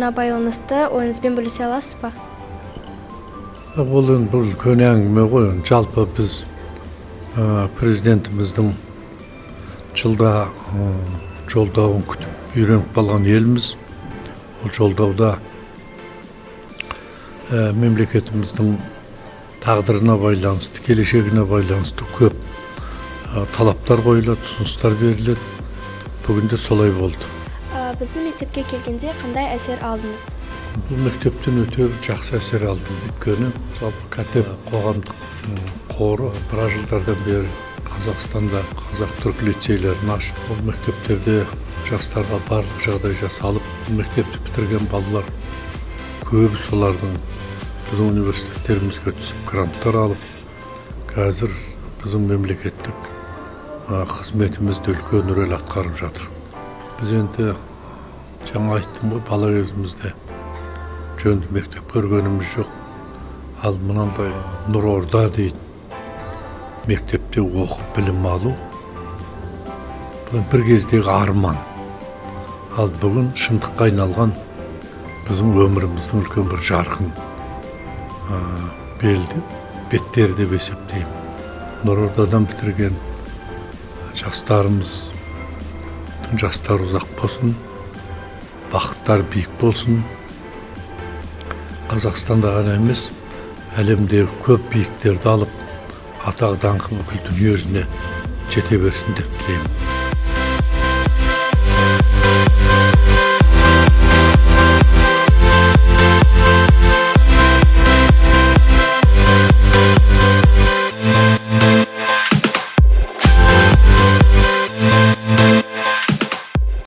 жолдауына байланысты ойыңызбен бөлісе аласыз ба? Бұл үлкен әңгіме ғой. Жалпы біз президентіміздің жылда жолдауын күтіп үйреніп қалған елміз. Бұл жолдауда мемлекетіміздің тағдырына байланысты, келешегіне байланысты көп талаптар қойылады, ұсыныстар беріледі. Бүгінде солай болды. Біздің мектепке келгенде қандай әсер алдыңыз? Бұл мектептен өте жақсы әсер алдым. Өйткені жалпы КТЭП қоғамдық қоры біраз жылдардан бері Қазақстанда қазақ-түрік лицейлерін ашып, бұл мектептерде жастарға барлық жағдай жасалып, мектепті бітірген балалар көбі солардың біздің университеттерімізге түсіп гранттар алып, қазір біздің мемлекеттік қызметімізде үлкен рөл атқарып жатыр. Біз енді жаңа айттым ғой, бала кезімізде жөнді мектеп көргеніміз жоқ. Ал мынандай Нұрорда дейді мектепте оқып білім алу бір кездегі арман. Ал бүгін шындыққа айналған біздің өміріміздің үлкен бір жарқын беттері деп есептеймін. Нұрордадан бітірген жастарымыз, жастар ұзақ болсын, бақыттар биік болсын. Қазақстанда ғана емес, әлемдегі көп биіктерді алып, атақ даңқы бүкіл дүние жүзіне жете берсін деп тілеймін.